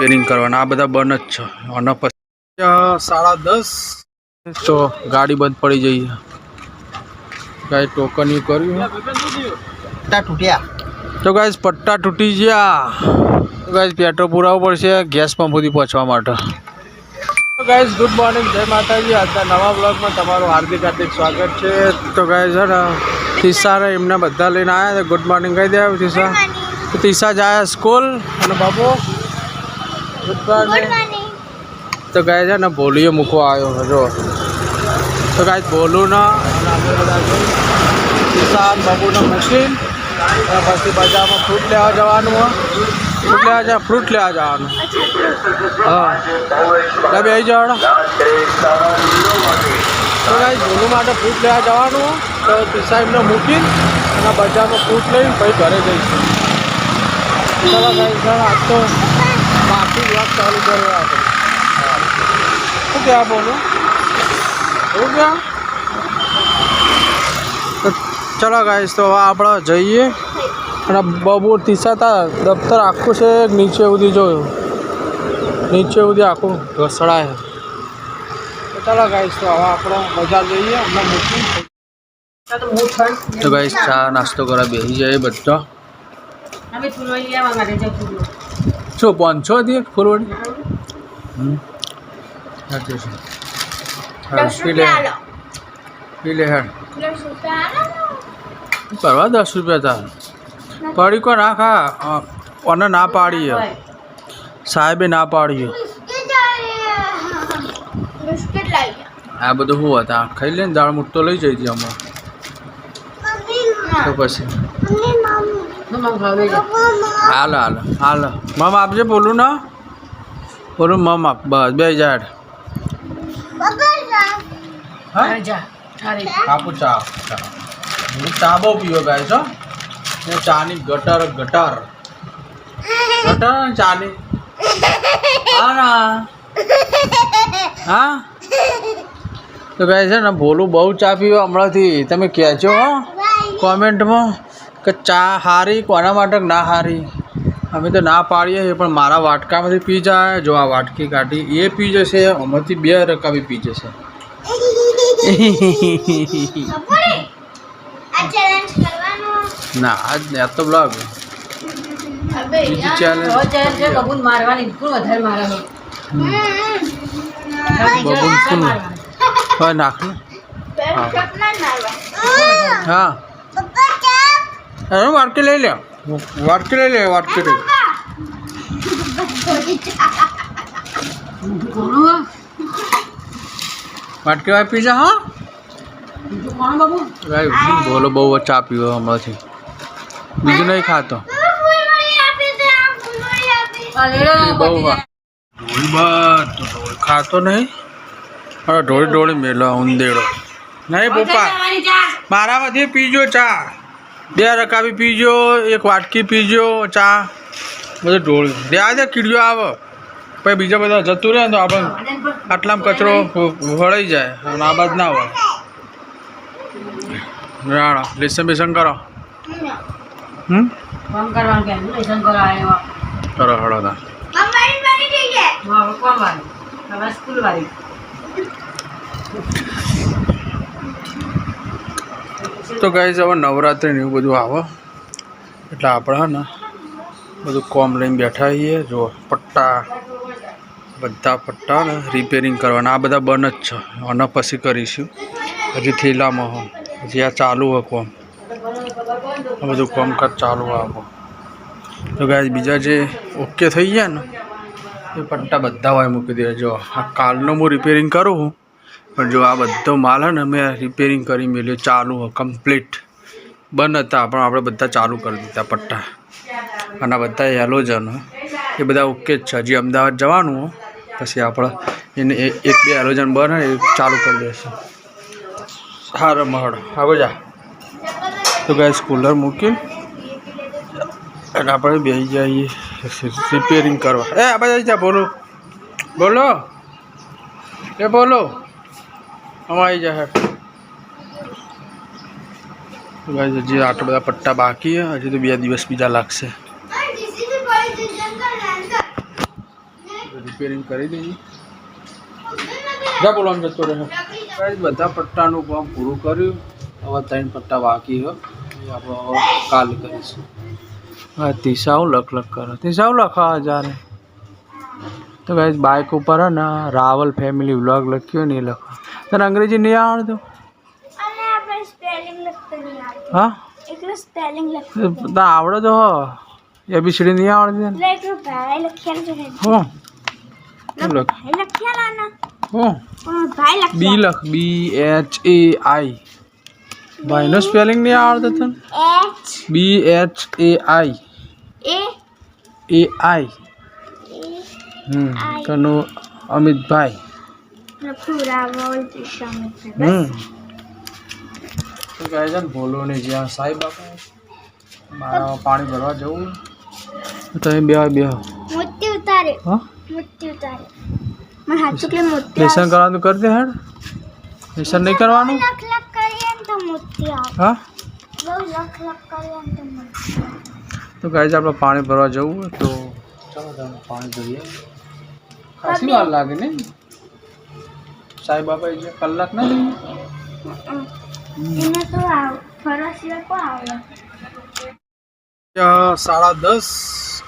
Repairing करवाना आ बधा बन ज छे અને પછી 10:30 तो गाड़ी बंद पड़ी गई है। गाइस टोकन यू કર્યું પટ્ટા તૂટ્યા तो गाइस पट्टा तूटी गया। तो गाइस पेट्रोल पुरावવું પડશે गैस पंप સુધી પહોંચવા માટે। तो गाइस गुड मॉर्निंग जय माताजी। આજના નવા વ્લોગ માં તમારું હાર્દિક સ્વાગત છે। तो गाइस है ना તીસા રે એમને બધા લઈને આયા છે। ગુડ મોર્નિંગ કહી દે તીસા। तो તીસા જાય સ્કૂલ અને બાબુ ગુડ મોર્નિંગ। तो गाइस है ना बोलियो મૂકવા આવ્યો છે જો। तो गाइस बोलू ना આપણે બધા તીસા બાબુને મૂકી પછી બજારમાં ફ્રૂટ લેવા જવાનું હોય। फ्रूट ले जान हाँ तब आई जाओ। तो गाइस बोलू माटे फ्रूट ले जावानुं तो તીસા एमने मूकी बजार में फ्रूट लई भाई घरे जईशुं। चलो गाइस आज तो बाकी व्लॉग चालू करो आपणे। શું क्या बोलूं हो गया। तो चलो गाइस तो આપણે જઈએ અને બાબુ તીસા તા દફતર આખું છે નીચે સુધી જોયું નીચે સુધી આખું ઘસડાય। તો ચાલો ગાઈસ તો હવે આપણે બજાર જઈએ હમણાં મૂકી। તો ગાઈસ ચા નાસ્તો કરવા બેસી જાય બધા। શું 500 હતી એક ફૂલવડી પી લે હેડ परवा 10 रुपया था पड़ी को ना खा और ना पाड़ी है साहेबे ना पाड़ी है आ बधु हुआ था खाई ले दाल मुठ तो लई जाई थी हम तो पछी हाल हाल हाल मम आपजे बोलू ना बोलू मम आप बस बे जाड हां जा अरे आपू चा चा बहु पीओ गाय छो चानी गटर गटर गटर चानी हाँ ना हाँ तो गाय है ना बोलू बहु चा पीओ हमणा थी तमे कहो कॉमेंट में कि चा हारी कोना माटे ना हारी। अमे तो ना पाड़ीए पण मारा वाटका में पी जाए जो आ वाटकी काढी ये पी जशे अमरथी 2 रका भी पी जशे। ना आज ने तो ब्लॉग अबे चैलेंज है बबून मारवानी कोण વધારે મારા हो बबून कोण होय नाख हां हां पप्पा क्या अरे वाटके ले ले वाटके ले ले वाटके ले वाटके वाय पिज़्ज़ा हां बोलो बहु चा पीओ हमारे बीजू नहीं खातो खातो नहीं अरे ढोड़ी ढोड़ी मेलो ऊंधेड़ो नहीं पप्पा मारा मधी पीजो चा 2 रका भी पीजो एक वाटकी पीजो चा बधु ढोड़ी दे दे कीड़ियो आवे પછી બીજા બધા જતું રહે તો આપણે આટલામાં કચરો વળાઈ જાય અને આ બાદ ના હોય। राणा लेसन बेसन करो कम करवा के लेसन करा आयो करो हड़ो ना हमारी वाली ठीक है हां कौन वाली हमारी स्कूल वाली। तो गाइस अब नवरात्रि ने બધું આવે એટલે આપણે હે ને બધું કોમ લઈને બેઠા છીએ। જો પટ્ટા બધા પટ્ટા ને રિપેરિંગ કરવાના આ બધા બન જ છે અને પછી કરીશું હજી થેલામાં હો जी आ चालू है कॉम બધું કામકાજ ચાલુ આપો। તો ગાઈસ બીજા જે ઓકે થઈ ગયા ને એ પટ્ટા બધા હોય મૂકી દે। જો આ કાલનો હું રિપેરિંગ કરું છું પણ જો આ બધો માલ હે ને મેં રિપેરિંગ કરી મેલ્યો ચાલુ હોય કમ્પ્લીટ બંધ હતા પણ આપણે બધા ચાલુ કરી દીધા પટ્ટા અને બધા હેલોજન એ બધા ઓકે જ છે। હજી અમદાવાદ જવાનું હોય પછી આપણે એને 1-2 હેલોજન બને એ ચાલુ કરી દઈશું। हार महड़ आगो जा। तो गाइस कूलर मूकी अपने बेही जाइए रिपेरिंग करवा। ए आ जाइए जा बोलो बोलो ये बोलो हम आई जा। गाइस हजी आटला बधा पट्टा बाकी है हजी तो 2 दिवस बीजा लागशे। રિપેરિંગ કરી દઈએ. જા બોલો આમ જતો રહે. ગાઈસ બધા પટ્ટાનું કામ પૂરું કર્યું. હવે 3 પટ્ટા બાકી હે, એ આપણે હવે કાલે કરીશું. હા તીસાવ લખ કરો, તીસાવ લખા જારે. તો ગાઈસ બાઇક ઉપર હે ને રાવલ ફેમિલી વ્લોગ લખ્યો ને એ લખો. તને અંગ્રેજી નહીં આવડતું? હા તને આવડે તો હો, ABCD નહીં આવડતી ને? હા બી લખ, BHAI. ભાઈનો સ્પેલિંગ નહીં આવડતો તને? BHAI. કનું અમિતભાઈ. તો ગાઈસ ને બોલો ને જ્યાં સાહેબ બાપા મારા પાણી ભરવા જવું. તમે બે મોતી ઉતારે. હા મોતી ઉતારે. મને હાથ ચુકલે મોતી. લેસન કરવાનું કરી દે હેડ. લેસન નહીં કરવાનું? લખ લખ કરીએ ને તો મોતી આવે. હા બહુ લખ લખ કરીએ ને તો મોતી. તો ગાઈસ આપણે પાણી ભરવા જવું તો ચાલો તમે પાણી ભરીએ. ખાસી વાર લાગે ને સાહેબ બાપા જે કલાક ના લઈએ. એને તો ફરવા સિવાય કોણ આવે? 10:30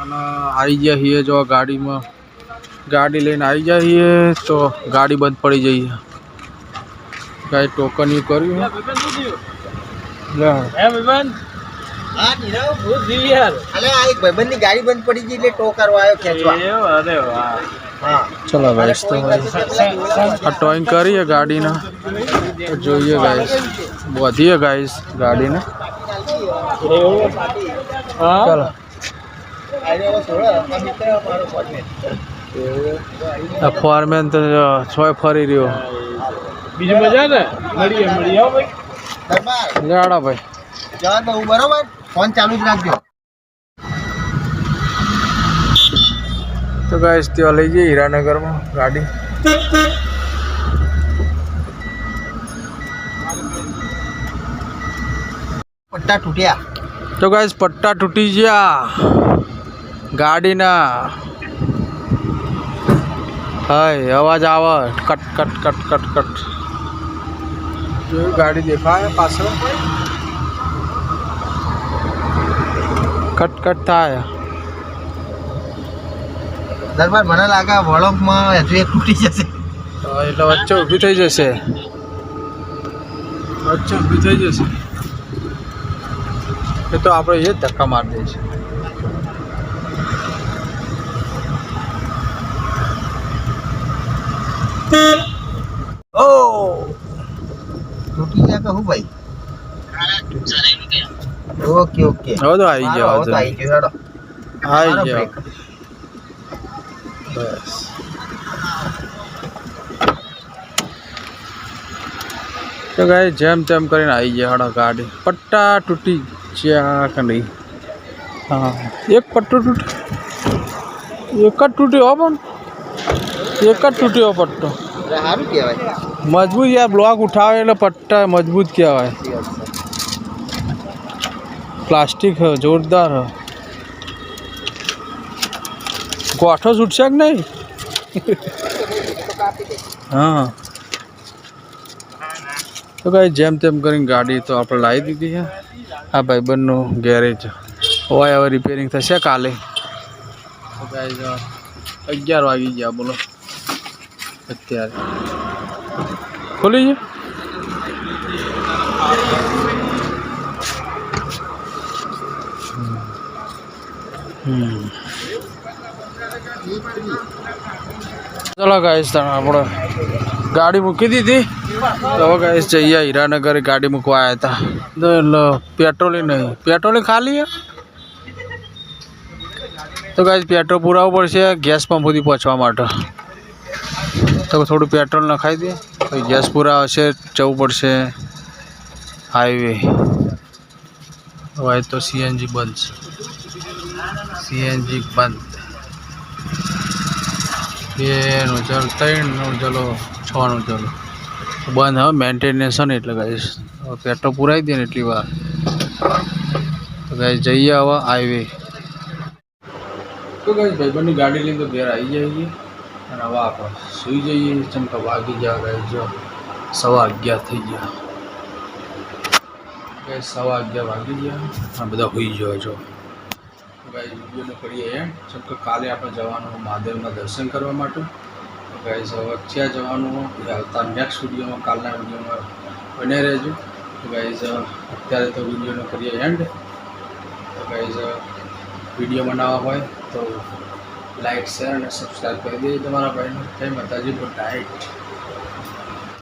અને આવી ગયા છીએ જો ગાડીમાં. ગાડી લઈને આવી ગયા છીએ તો ગાડી બંધ પડી જઈ. ગાઈ ટોકન યુ કર્યું લે હે ભાઈબંધ. હા નીરવ ભૂત જીવી યાર. અલે આ એક ભાઈબંધની ગાડી બંધ પડી ગઈ એટલે ટોકરવા આવ્યો ખેંચવા. અરે વાહ. હા ચલો ગાઈસ તો આ ટોઈંગ કરીએ ગાડીના તો જોઈએ ગાઈસ. વધીએ ગાઈસ ગાડીને. ચાલો આ ફોરમેન તો છોય ફરી રહ્યો. બીજું મજા ને મળીએ આવો ભાઈ. દરબાર લેવાડા ભાઈ જવા દઉં બરોબર. ફોન ચાલુ જ રાખજો. તો ગાઈસ ત્યાં લઈ જઈએ હીરાનગરમાં ગાડી. પટ્ટા તૂટ્યા. તો ગાઈસ પટ્ટા તૂટી ગયા ગાડીના. હાય અવાજ આવે cut cut cut cut cut. જોયું ગાડી દેખાય પાછળ કટ કટ થાય. દરબાર મને લાગે વળોકમાં હજુ એક તૂટી જશે. એટલે વચ્ચે ઊભી થઈ જશે. વચ્ચે ઊભી થઈ જશે એ તો આપણે એ જ ધક્કા મારી દઈશું. ઓ તૂટી ગયા કે હું ભાઈ? ઓકે ઓકે હવે તો આવી ગયા. હવે તો આવી ગયો હેડો. આવી ગયા બસ. તો ગાઈ જેમ તેમ કરીને આવી ગયા હડા ગાડી. પટ્ટા તૂટી ગયા કે નહીં? હા એક પટ્ટો તૂટ્યો. એક જ તૂટ્યો પણ એક જ તૂટ્યો પટ્ટો. સારું કહેવાય. મજબૂત યાર બ્લોક ઉઠાવે એટલે પટ્ટા મજબૂત કહેવાય. પ્લાસ્ટિક હ જોરદાર હ. ગોઠો છૂટશે કે નહીં? હા તો કાંઈ જેમ તેમ કરીને ગાડી તો આપણે લાવી દીધી છે. આ ભાઈબંધનું ગેરેજ હોય હવે રિપેરિંગ થશે કાલે. તો કાંઈ 11 વાગી ગયા બોલો અત્યારે. ખોલી છે ચલો ગાઈસ આપણે ગાડી મૂકી દીધી. તો હવે ગાઈસ જઈએ હીરાનગર ગાડી મૂકવા આવ્યા હતા. તો પેટ્રોલ નહીં, પેટ્રોલ ખાલી હે. તો ગાઈસ પેટ્રોલ પુરાવવું પડશે ગેસ પંપ સુધી પહોંચવા માટે. તો થોડું પેટ્રોલ નખાઈ દે પછી ગેસ પૂરા હશે જવું પડશે હાઈવે. હવે તો CNG બંધ છે. CNG બંધ. 2 નું ચાલો, 3 નું ચાલો, 6 નું ચાલો બંધ. હવે મેન્ટેનન્સ ને એટલે ગાઈસ હવે પેટ્રોલ પુરાઈ દે ને એટલી વાર. તો ગાઈસ જઈએ હવે હાઈવે. તો ગાઈસ ભાઈબંધની ગાડી લઈને તો ઘેર આવી જાય. અને હવે આપણે સૂઈ જઈએ. ચમકા વાગી ગયા ગાઈસ જો 11:15 થઈ ગયા ગાઈસ. 11:15 વાગી ગયા. આ બધા હોઈ ગયો જો ગાઈસ. વિડીયોને કરીએ એમ. ચમકે કાલે આપણે જવાનું મહાદેવના દર્શન કરવા માટે. તો ગાઈસ હવે ક્યાં જવાનું એ આવતા નેક્સ્ટ વિડીયોમાં, કાલના વિડીયોમાં બને રહેજો. તો ગાઈસ અત્યારે તો વિડીયોને કરીએ એન્ડ. તો ગાઈસ વિડીયો બનાવવા હોય તો લાઈક, શેર અને સબસ્ક્રાઈબ કરી દેજો તમારા ભાઈને. જય માતાજી. Good night.